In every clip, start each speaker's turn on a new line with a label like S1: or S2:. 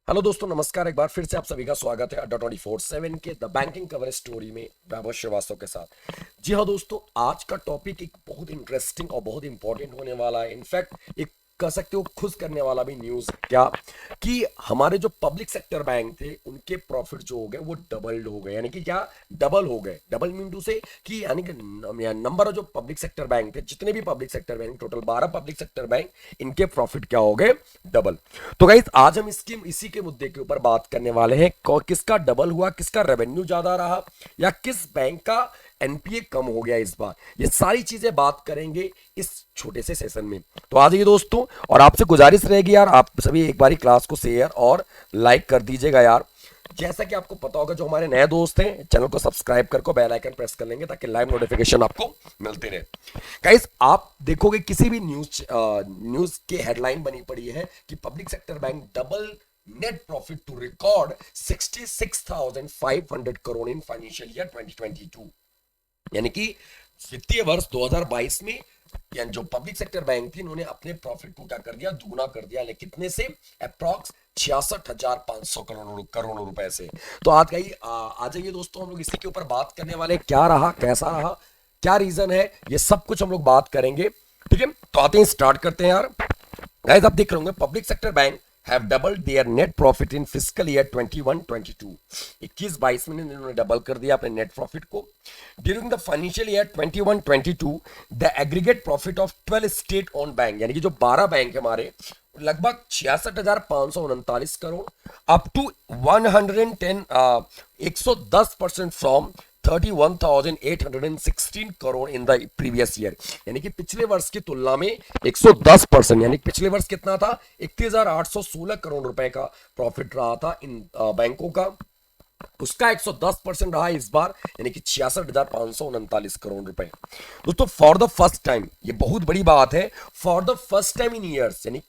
S1: Hello दोस्तों, नमस्कार। एक बार फिर से आप सभी का स्वागत है अड्डा 24/7 के द बैंकिंग कवरेज स्टोरी में वैभव श्रीवास्तव के साथ। जी हाँ दोस्तों, आज का टॉपिक एक बहुत इंटरेस्टिंग और बहुत इंपॉर्टेंट होने वाला है। इनफैक्ट एक कह सकते हो खुश करने वाला भी न्यूज़ क्या कि हमारे जो पब्लिक सेक्टर बैंक थे उनके प्रॉफिट जो हो गए वो डबल्ड हो गए। यानी कि क्या डबल हो गए, डबल मीन टू से कि यानी कि नंबर ऑफ जो पब्लिक सेक्टर बैंक थे, जितने भी public sector bank, total 12 public sector bank, इनके प्रॉफिट क्या हो गए, डबल। तो गाइस आज हम इसके इसी के मुद्दे के ऊपर बात करने वाले हैं, किसका डबल हुआ, किसका रेवेन्यू ज्यादा रहा, या किस बैंक का एनपीए कम हो गया इस बार। ये सारी चीजें बात करेंगे इस छोटे से सेशन में। तो आ जाइए दोस्तों, और आपसे गुजारिश रहेगी यार, आप सभी एक बारी क्लास को शेयर और लाइक कर दीजिएगा यार। जैसा कि आपको पता होगा, जो हमारे नए दोस्त हैं चैनल को सब्सक्राइब करके बेल आइकन प्रेस कर लेंगे ताकि लाइव नोटिफिकेशन आपको मिलते रहे। गाइस आप देखोगे किसी भी न्यूज के हेडलाइन बनी पड़ी है कि public sector bank double net profit to record 66,500 crore in financial year 2022। यानी कि वित्तीय वर्ष 2022 में यानी जो पब्लिक सेक्टर बैंक थी, इन्होंने अपने प्रॉफिट को क्या कर दिया, दुगुना कर दिया। लेकिन कितने से? अप्रॉक्स 66,500 करोड़ रुपए से। तो आ जाइए दोस्तों, हम लोग इसी के ऊपर बात करने वाले, क्या रहा, कैसा रहा, क्या रीजन है, ये सब कुछ हम लोग बात करेंगे। ठीक है, तो आते हैं, स्टार्ट करते हैं यार। गाइस आप देख रहे होंगे, public sector bank have doubled their net profit in fiscal year 21-22। 21-22 में इन्होंने डबल कर दिया अपने नेट प्रॉफिट को। During the financial year 21-22 the aggregate profit of 12 state own bank, यानी कि जो 12 बैंक है हमारे, लगभग 66,539 crore, up to 110 110% from 31,816 crore in the previous year. यानी कि पिछले वर्ष की तुलना में 110%, यानी पिछले वर्ष कितना था, 31,816 करोड़ रुपए का प्रॉफिट रहा था इन बैंकों का, उसका 110% रहा इस बार, यानी कि 66,539 करोड़ रुपए। दोस्तों फॉर द फर्स्ट टाइम, ये बहुत बड़ी बात है, for the first time in years, यानी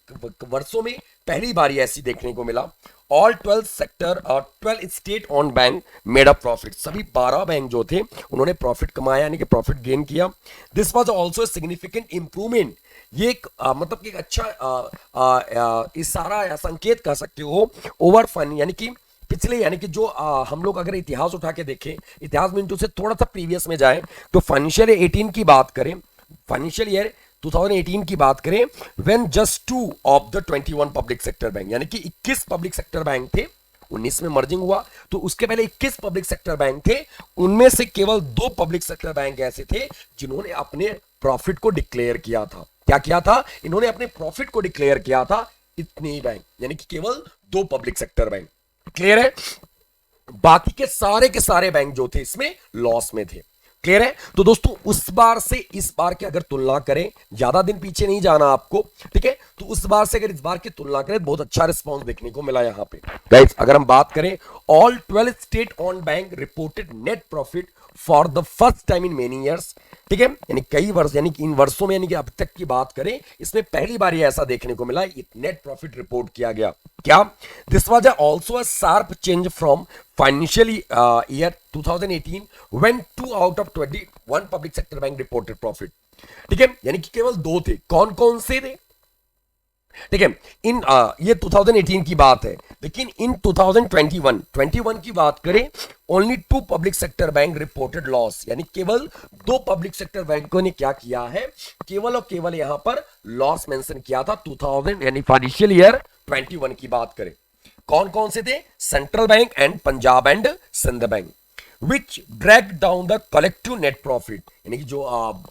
S1: वर्षों में पहली बार ऐसी देखने को मिला, ऑल 12 सेक्टर और 12 state on bank made up profit. सभी 12 बैंक जो थे उन्होंने प्रॉफिट कमाया, यानी कि प्रॉफिट गेन किया। This was also significant improvement. ये एक मतलब कि एक अच्छा इशारा या संकेत कह सकते हो ओवर फन, यानी कि पिछले, यानी कि जो हम लोग अगर इतिहास उठा के देखें, इतिहास में से थोड़ा सा प्रीवियस में जाए, तो फाइनेंशियल ईयर 18 की बात करें, फाइनेंशियल ईयर 2018 की बात करें, when just 2 of the 21 public sector bank, यानी कि 21 पब्लिक सेक्टर बैंक थे, 19 में मर्जिंग हुआ, तो उसके पहले 21 पब्लिक सेक्टर बैंक थे, उनमें से केवल 2 पब्लिक सेक्टर बैंक ऐसे थे जिन्होंने अपने प्रॉफिट को डिक्लेयर किया था। क्या किया था? इन्होंने अपने प्रॉफिट को डिक्लेयर किया था, इतने ही बैंक, यानी कि केवल 2 पब्लिक सेक्टर बैंक। क्लियर है? बाकी के सारे बैंक जो थे इसमें लॉस में थे। क्लियर है? तो दोस्तों उस बार से इस बार की अगर तुलना करें, ज्यादा दिन पीछे नहीं जाना आपको, ठीक है, तो उस बार से अगर इस बार की तुलना करें, बहुत अच्छा रिस्पांस देखने को मिला यहां पे। गाइस अगर हम बात करें, all 12 state on bank reported net profit for the first time in many years. ठीक है, यानी कई वर्ष, यानी कि इन वर्षों में, यानी कि अब तक की बात करें, इसमें पहली बार ये ऐसा देखने को मिला, नेट प्रॉफिट रिपोर्ट किया गया। क्या? This was also a sharp change from financial year 2018 when 2 out of 21 public sector bank reported profit. ठीक है, यानी कि केवल 2 थे। कौन कौन से थे? ठीक है, इन ये 2018 की बात है, लेकिन इन 2021 की बात करें, only 2 public sector bank reported loss, यानी केवल 2 पब्लिक सेक्टर बैंकों ने क्या किया है, केवल और केवल यहां पर लॉस मेंशन किया था 2000, यानी फाइनेंशियल ईयर 21 की बात करें। कौन कौन से थे? Central Bank and Punjab and Sindh Bank, which drag down the collective net profit, यानी कि जो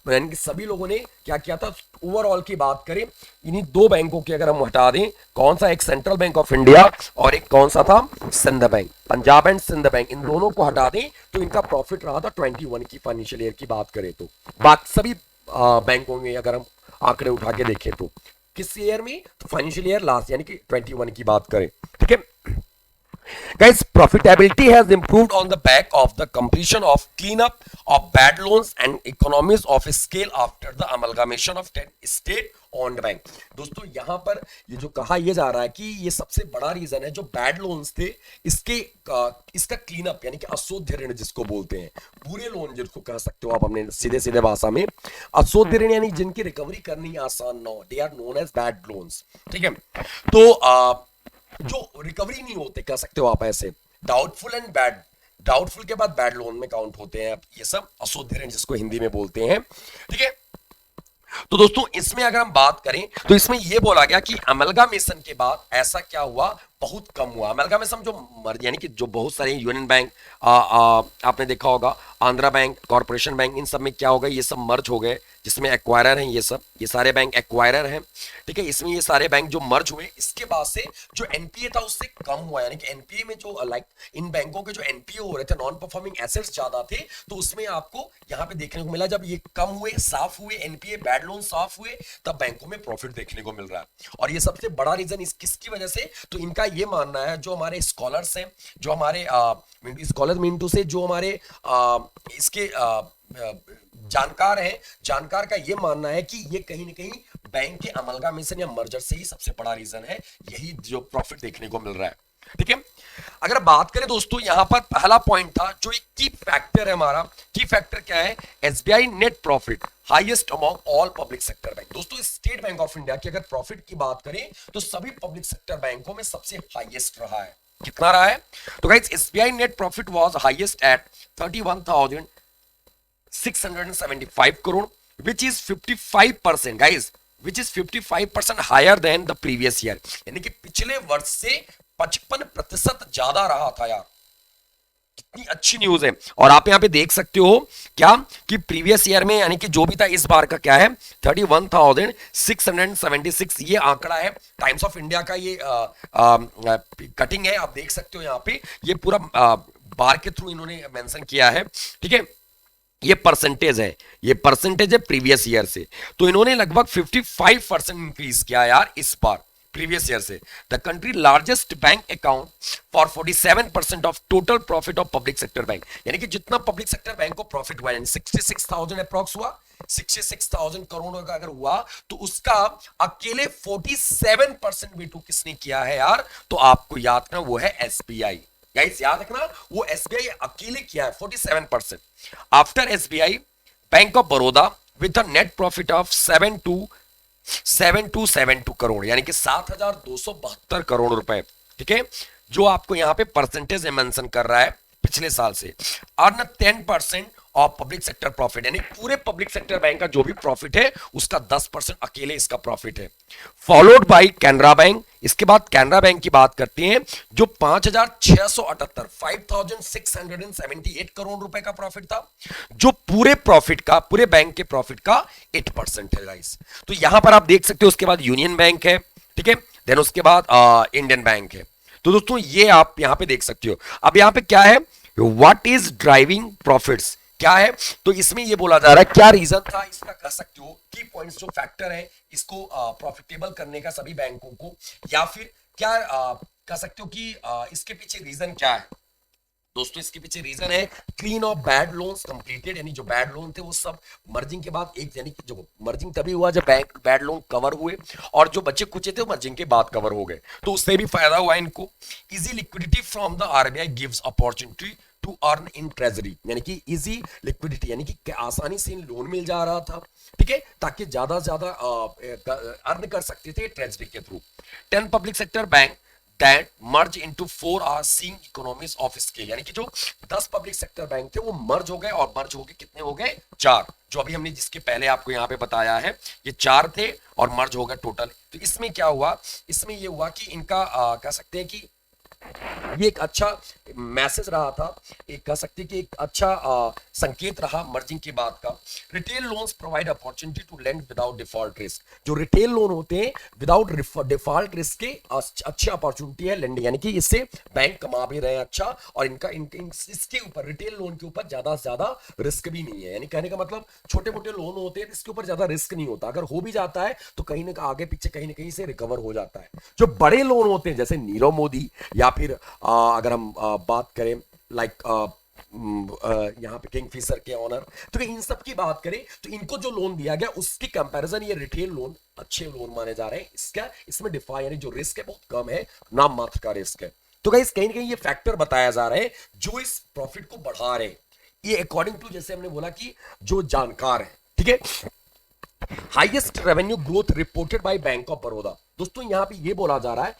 S1: यानी कि सभी लोगों ने क्या किया था, ओवरऑल की बात करें, इन्हीं 2 बैंकों की अगर हम हटा दें, कौन सा? एक सेंट्रल बैंक ऑफ इंडिया और एक कौन सा था? Sindh bank, Punjab and Sindh bank, इन दोनों को हटा दें तो इनका प्रॉफिट रहा था 21 की फाइनेंशियल ईयर की बात करें तो। बाकी सभी बैंकों में अगर हम आंकड़े उठा के देखें तो किस ईयर में? तो फाइनेंशियल ईयर लास्ट, यानी कि 21 की बात करें। ठीक है guys, profitability has improved on the back of the completion of cleanup of bad loans and economies of scale after the amalgamation of 10 state owned bank। दोस्तों यहां पर ये जो कहा यह जा रहा है कि ये सबसे बड़ा रीजन है, जो बैड लोन्स थे इसका क्लीन अप, यानी कि अशोध्य ऋण जिसको बोलते हैं, बुरे लोन जिसको कह सकते हो आप अपने सीधे सीधे भाषा में, अशोध्य ऋण यानी जिनकी रिकवरी करनी आसान ना हो, they are known as bad loans. ठीक है, तो जो रिकवरी नहीं होते, कह सकते हो आप ऐसे, डाउटफुल एंड बैड, डाउटफुल के बाद बैड लोन में काउंट होते हैं ये सब, अशुद्ध ऋण जिसको हिंदी में बोलते हैं, ठीक है। तो दोस्तों इसमें अगर हम बात करें तो इसमें यह बोला गया कि अमलगामेशन के बाद ऐसा क्या हुआ, बहुत कम हुआ अमलगामेशन, जो यानी कि जो बहुत सारे यूनियन बैंक आपने देखा होगा, आंध्रा बैंक, कॉर्पोरेशन बैंक, इन सब में क्या हो गया, ये सब मर्ज हो गए, जिसमें एक्वायरर हैं, ये सब ये सारे बैंक एक्वायरर हैं, ठीक है। इसमें ये सारे बैंक जो मर्ज हुए, इसके बाद से जो एनपीए था उससे कम हुआ, यानी कि एनपीए में जो लाइक इन बैंकों के जो एनपीए हो रहे थे, नॉन परफॉर्मिंग एसेट्स ज्यादा थे, तो उसमें आपको यहाँ पे देखने को मिला, जब ये कम हुए, साफ हुए एनपीए, बैड लोन साफ हुए, तब बैंकों में प्रॉफिट देखने को मिल रहा है। और ये सबसे बड़ा रीजन इस किसकी वजह से, तो इनका ये मानना है, जो हमारे स्कॉलर्स हैं, जो हमारे स्कॉलर मिंटू से जो हमारे इसके जानकार हैं, जानकार का ये मानना है कि ये कहीं ना कहीं बैंक के अमलगामेशन या मर्जर से ही सबसे बड़ा रीजन है, यही जो प्रॉफिट देखने को मिल रहा है, ठीक है। अगर बात करें दोस्तों, यहां पर पहला पॉइंट था जो एक की फैक्टर है हमारा, की फैक्टर क्या है, SBI net profit highest among all public sector bank. दोस्तों स्टेट बैंक ऑफ इंडिया की अगर प्रॉफिट की बात करें तो सभी पब्लिक सेक्टर बैंकों में सबसे हाईएस्ट रहा है। कितना रहा है, तो guys SBI net profit was highest eight 31,675 crore, which is 55%, guys, which is 55% higher than the previous year, यानी कि पिछले वर्ष से 55% ज्यादा रहा था यार, कितनी अच्छी न्यूज है। और आप यहाँ पे देख सकते हो क्या कि प्रीवियस ईयर में, यानी कि जो भी था, इस बार का क्या है 31,676, ये आंकड़ा है टाइम्स ऑफ इंडिया का, ये कटिंग है, आप देख सकते हो यहाँ पे, ये पूरा बार के थ्रू इन्होंने मेंशन किया है, ठीक है। ये परसेंटेज है, ये परसेंटेज है प्रीवियस ईयर से, तो इन्होंने लगभग 55% इंक्रीज किया यार इस बार प्रीवियस ईयर से। The country largest bank account for 47% of total profit of public sector bank, यानी कि जितना पब्लिक सेक्टर बैंक को प्रॉफिट हुआ, यानी 66,000 अप्रॉक्स हुआ, 66,000 करोड़ का अगर हुआ, तो उसका अकेले 47% बेटू किसने किया है यार, तो आपको याद करना वो है एसबीआई, गाइस याद रखना, वो एसबीआई अकेले किया है 47%। After SBI, bank of Baroda with a net profit of 7272 crore, यानी कि 7,272 करोड़ रुपए, ठीक है, जो आपको यहां पे परसेंटेज मेंशन कर रहा है पिछले साल से। Earn 10% of public sector profit, यानी पूरे पब्लिक सेक्टर बैंक का जो भी प्रॉफिट है उसका 10% अकेले इसका प्रॉफिट है। फॉलोड बाय कैनरा बैंक, इसके बाद कैनरा बैंक की बात करते हैं, जो 5,678 5,678 करोड़ रुपए का प्रॉफिट था, जो पूरे प्रॉफिट का, पूरे बैंक के प्रॉफिट का 8% है गाइस। तो यहां पर आप देख सकते हो, उसके बाद यूनियन बैंक है, ठीक है, देन उसके बाद इंडियन बैंक है। तो दोस्तों ये आप यहां पे देख सकते हो। अब यहां पे क्या है, व्हाट इज ड्राइविंग प्रॉफिट्स, क्या है, तो इसमें ये बोला जा रहा है क्या रीजन था इसका, कह सकते हो की पॉइंट्स जो फैक्टर है इसको प्रॉफिटेबल करने का सभी बैंकों को, या फिर क्या कह सकते हो कि इसके पीछे रीजन क्या है। दोस्तों इसके पीछे रीजन है clean of bad loans completed, यानी जो बैड लोन थे वो सब मर्जिंग के बाद, एक यानी कि जो मर्जिंग तभी हुआ जब बैंक बैड लोन कवर हुए, और जो बचे कुचे थे वो मर्जिंग के बाद कवर हो गए, तो उससे भी फायदा हुआ इनको। Easy liquidity from the RBI gives opportunity to earn in treasury, यानी कि इजी लिक्विडिटी, यानी कि आसानी से लोन मिल जा रहा था, ठीक है, ताकि ज्यादा से ज्यादा अर्न कर सकते थे ट्रेजरी के through. 10 public sector bank that merge into 4 are seeing economies of scale, यानी कि जो 10 पब्लिक सेक्टर बैंक थे वो मर्ज हो गए, और मर्ज हो गए कितने हो गए, 4, जो अभी हमने जिसके पहले आपको यहाँ पे बताया है, ये 4 थे और मर्ज हो गए टोटल। तो इसमें क्या हुआ, इसमें ये हुआ कि इनका कह सकते हैं कि ये एक अच्छा मैसेज रहा था, एक कह सकते कि एक अच्छा संकेत रहा मर्जिंग के बाद का। Retail loans provide opportunity to lend without default risk, जो रिटेल लोन होते हैं विदाउट डिफॉल्ट रिस्क के अच्छी अपॉर्चुनिटी है लेंडिंग, यानी कि इससे बैंक कमा भी रहे हैं अच्छा, और इनका इसके ऊपर रिटेल लोन के ऊपर ज्यादा से ज्यादा रिस्क भी नहीं है, यानी कहने का मतलब छोटे मोटे लोन होते हैं इसके ऊपर ज्यादा रिस्क नहीं होता, अगर हो भी जाता है तो कहीं ना आगे पीछे कहीं ना कहीं से रिकवर हो जाता है। जो बड़े लोन होते हैं जैसे नीरव मोदी, या फिर अगर हम बात करें लाइक यहाँ पे किंगफिशर के ऑनर, तो इन सब की बात करें तो इनको जो लोन दिया गया उसकी कंपैरिजन ये रिटेल लोन अच्छे लोन माने जा रहे हैं, इसका इसमें डिफाइन यानी जो रिस्क है बहुत कम है, नाम मात्र का रिस्क है। तो गाइस कहीं ना कहीं ये फैक्टर बताया जा रहा है जो इस प्रॉफिट को बढ़ा रहे हैं, ये अकॉर्डिंग टू जैसे हमने बोला कि जो जानकार है, ठीक है। Highest revenue growth reported by Bank of Baroda, दोस्तों यहां पे ये बोला जा रहा है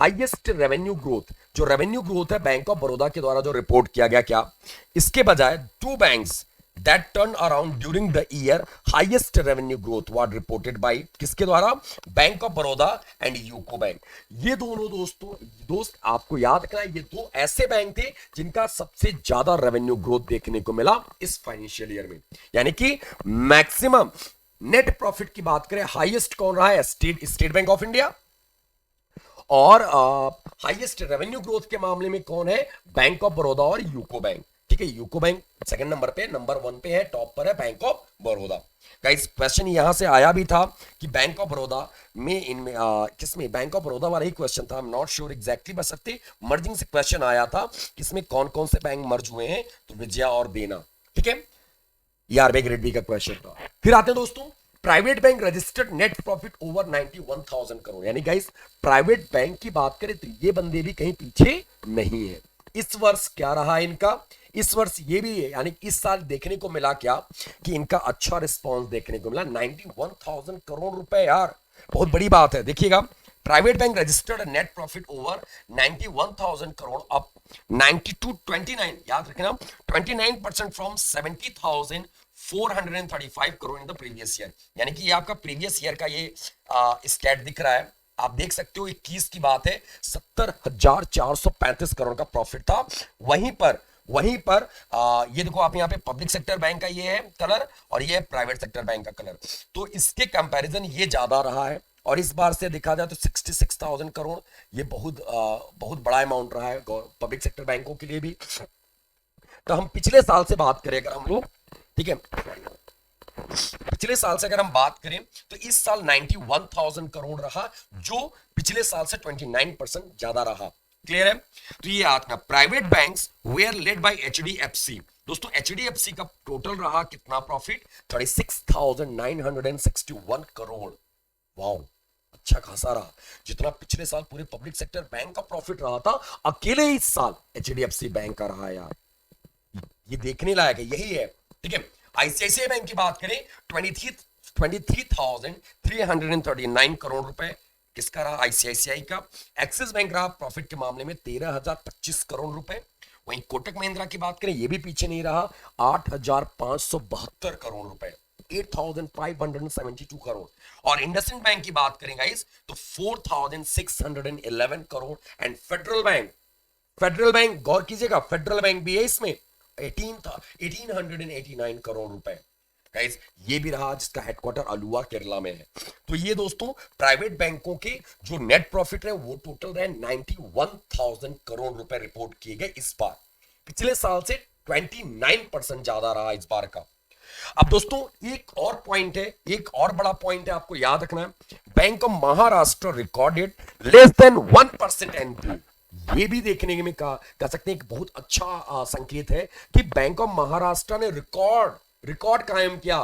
S1: हाईएस्ट रेवेन्यू ग्रोथ, जो रेवेन्यू ग्रोथ है बैंक ऑफ बड़ौदा के द्वारा जो रिपोर्ट किया गया, क्या इसके बजाय two banks that turned around during the year highest revenue growth was reported by किसके द्वारा, bank of Baroda and UCO bank. ये दोनों दोस्त आपको याद रखना, ये दो ऐसे बैंक थे जिनका सबसे ज्यादा रेवेन्यू ग्रोथ देखने को मिला इस फाइनेंशियल ईयर में। यानी कि मैक्सिमम नेट प्रॉफिट की बात करें, हाईएस्ट कौन रहा है, स्टेट बैंक ऑफ इंडिया, और हाईएस्ट रेवेन्यू ग्रोथ के मामले में कौन है, बैंक ऑफ बड़ौदा और यूको बैंक। ठीक है, यूको बैंक सेकंड नंबर पे, नंबर 1 पे है, टॉप पर है Bank of Baroda. Guys question यहां से आया भी था कि बैंक ऑफ बड़ौदा में इनमें किसमें, बैंक ऑफ बड़ौदा वाला ही क्वेश्चन था, I am not sure exactly, बस सकते मर्जिंग से क्वेश्चन आया था किसमें कौन कौन से बैंक मर्ज हुए हैं, तो विजया और देना। ठीक है, आरबीआई ग्रेड बी का क्वेश्चन था। फिर आते हैं दोस्तों, private bank registered net profit over 91,000 crore. यानी गाइस प्राइवेट बैंक की बात करें तो ये बंदे भी कहीं पीछे नहीं है। इस वर्ष क्या रहा है इनका, इस वर्ष ये भी है, यानी इस साल देखने को मिला क्या कि इनका अच्छा रिस्पांस देखने को मिला, 91,000 करोड़ रुपए यार, बहुत बड़ी बात है। देखिएगा, private bank registered net profit over 91,000 crore, up 29, याद रखना 29% from 70,435 crore in the previous year. यानी कि ये आपका प्रीवियस ईयर का ये स्टैट दिख रहा है, आप देख सकते हो 21 की बात है, 70,435 करोड़ का प्रॉफिट था। वहीं पर ये देखो आप यहाँ पे पब्लिक सेक्टर बैंक का ये है कलर और ये है प्राइवेट सेक्टर बैंक का कलर, तो इसके कंपैरिजन ये ज्यादा रहा है। और इस बार से देखा जाए तो 66,000 करोड़ ये बहुत बड़ा अमाउंट रहा है पब्लिक सेक्टर बैंकों के लिए भी। तो हम पिछले साल से बात करें अगर हम लोग, ठीक है, पिछले साल से अगर हम बात करें तो इस साल 91,000 करोड़ रहा, जो पिछले साल से 29% ज्यादा रहा। क्लियर है, तो ये आपका private banks were led by HDFC. दोस्तों एचडीएफसी का टोटल रहा कितना प्रॉफिट, 36,961 करोड़। वाओ, अच्छा खासा रहा, जितना पिछले साल पूरे पब्लिक सेक्टर बैंक का प्रॉफिट रहा था, अकेले इस साल एचडीएफसी बैंक का रहा यार, ये देखने लायक है, यही है। ठीक है, आईसीआईसीआई बैंक की बात करें 23,339 करोड़ रुपए किसका रहा, आईसीआईसीआई का। एक्सिस बैंक रहा प्रॉफिट के मामले में 13,025 करोड़ रुपए। वहीं कोटक महिंद्रा की बात करें, ये भी पीछे नहीं रहा, 8,572 करोड़ रुपए, 8,572 करोड़। और इंडसइंड बैंक की बात करें गाइस तो 4,611 करोड़। एंड फेडरल बैंक गौर कीजिएगा, फेडरल बैंक भी है इसमें, 1889 करोड़ रुपए। गाइस ये भी रहा जिसका हेडक्वार्टर अलुवा केरला में है। तो ये दोस्तों प्राइवेट बैंकों के जो नेट प्रॉफिट है वो टोटल रहे 91,000 करोड़ रुपए रिपोर्ट किए गए इस बार, पिछले साल से 29% ज्यादा रहा इस बार का। अब दोस्तों एक और पॉइंट है, एक और बड़ा पॉइंट है आपको याद रखना है, Bank of Maharashtra recorded less than 1% NPA. ये भी देखने में कह सकते हैं कि बहुत अच्छा संकेत है कि बैंक ऑफ महाराष्ट्र ने रिकॉर्ड कायम किया।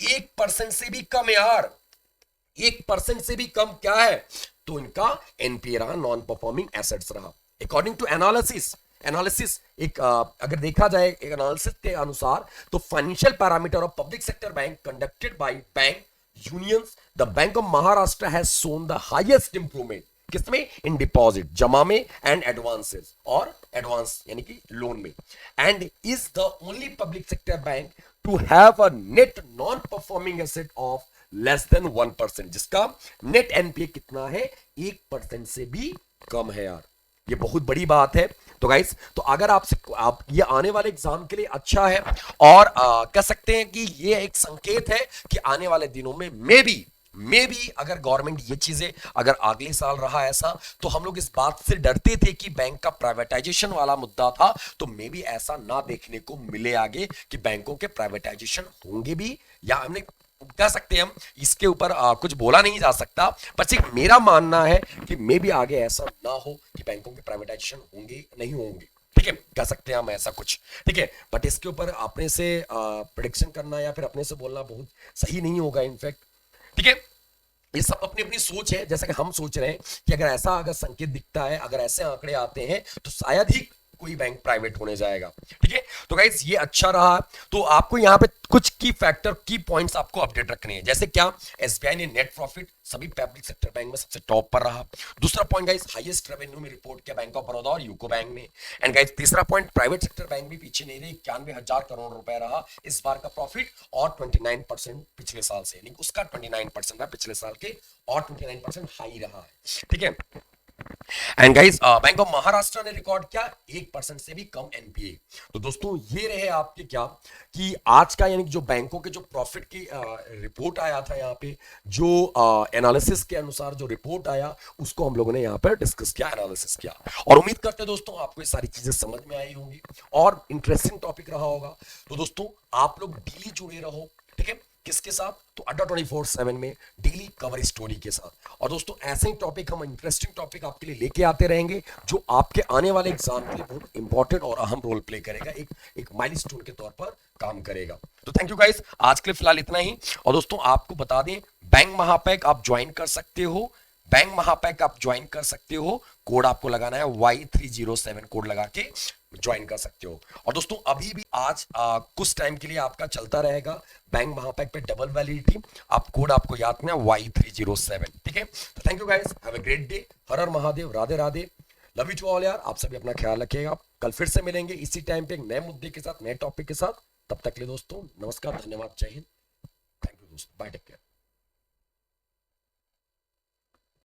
S1: 1% से भी कम यार, 1% से भी कम क्या है, तो इनका एनपीए रहा, नॉन परफॉर्मिंग एसेट्स रहा। अकॉर्डिंग टू एनालिसिस एक अगर देखा जाए एक एनालिसिस के अनुसार, तो financial parameter of public sector bank conducted by bank unions, the bank of Maharashtra has shown the highest improvement किसमें, इन डिपॉजिट, जमा में, एंड एडवांसेस, और एडवांस यानी कि लोन में, and is the only public sector bank to have a net non performing asset of less than 1%, जिसका net NPA कितना है, 1% से भी कम है यार, ये बहुत बड़ी बात है। तो गाइस, तो अगर आप ये आने वाले एग्जाम के लिए अच्छा है, और कह सकते हैं कि ये एक संकेत है कि आने वाले दिनों में मे बी अगर गवर्नमेंट ये चीजें अगर अगले साल रहा ऐसा, तो हम लोग इस बात से डरते थे कि बैंक का प्राइवेटाइजेशन वाला मुद्दा था, तो मे बी ऐसा ना देखने को मिले आगे कि बैंकों के प्राइवेटाइजेशन होंगे भी, या हमने कह सकते हैं हम इसके ऊपर कुछ बोला नहीं जा सकता, पर सिर्फ मेरा मानना है कि मे बी आगे ऐसा ना हो कि बैंकों के प्राइवेटाइजेशन होंगे नहीं होंगे। ठीक है, कह सकते हैं हम ऐसा कुछ, ठीक है, बट इसके ऊपर अपने से प्रेडिक्शन करना या फिर अपने से बोलना बहुत सही नहीं होगा इनफैक्ट। ठीक है, ये सब अपनी अपनी सोच है, जैसा कि हम सोच रहे हैं कि अगर संकेत दिखता है, अगर ऐसे आंकड़े आते हैं, तो शायद ही कोई बैंक प्राइवेट होने जाएगा। ठीक है, तो गाइस ये अच्छा रहा। तो आपको यहाँ पे कुछ की फैक्टर की पॉइंट्स आपको अपडेट रखने हैं, जैसे क्या एसबीआई ने नेट प्रॉफिट सभी पब्लिक सेक्टर बैंक में सबसे टॉप पर रहा। दूसरा पॉइंट गाइस, हाईएस्ट रेवेन्यू में रिपोर्ट किया बैंक ऑफ बड़ौदा और यूको बैंक ने। एंड गाइस तीसरा पॉइंट, प्राइवेट सेक्टर बैंक भी पीछे नहीं रहे, 91,000 करोड़ रुपए रहा इस बार का प्रॉफिट, और 29% पिछले साल से, यानी उसका 29% रहा पिछले साल के, और 29% हाई रहा है। ठीक है, and guys bank of Maharashtra ने रिकॉर्ड किया 1% से भी कम एनपीए। तो दोस्तों ये रहे आपके क्या कि आज का, यानी जो बैंकों के जो प्रॉफिट की रिपोर्ट आया था यहाँ पे, जो एनालिसिस के अनुसार जो रिपोर्ट आया उसको हम लोगों ने यहाँ पर डिस्कस किया, एनालिसिस किया। और उम्मीद करते हैं दोस्तों आपको ये सारी चीजें समझ में आई होंगी और इंटरेस्टिंग टॉपिक रहा होगा। तो दोस्तों आप लोग डेली जुड़े रहो, ठीक है, किसके साथ, तो अड्डा 24/7 में डेली कवर स्टोरी के साथ। और दोस्तों ऐसे ही टॉपिक, हम इंटरेस्टिंग टॉपिक आपके लिए लेके आते रहेंगे जो आपके आने वाले एग्जाम के लिए बहुत इंपॉर्टेंट और अहम रोल प्ले करेगा, एक माइलस्टोन के तौर पर काम करेगा। तो थैंक यू गाइस, आज के लिए फिलहाल इतना ही। और दोस्तों आपको बता दें, बैंक महापैक आप ज्वाइन कर सकते हो, बैंक महापैक आप ज्वाइन कर सकते हो, कोड आपको लगाना है Y307 कोड लगा के ज्वाइन कर सकते हो। और दोस्तों अभी भी आज कुछ टाइम के लिए आपका चलता रहेगा बैंक महापैक पे डबल वैलिडिटी, आप कोड आपको याद रखना है Y307। ठीक है, तो thank you guys, have a great day, Har Har Mahadev, Radhe Radhe, love you to all यार। आप सभी अपना ख्याल रखिएगा, कल फिर से मिलेंगे इसी टाइम पे एक नए मुद्दे के साथ, नए टॉपिक के साथ। तब तक के लिए दोस्तों नमस्कार, धन्यवाद, जय हिंद, थैंक यू दोस्तों, बाय, टेक केयर।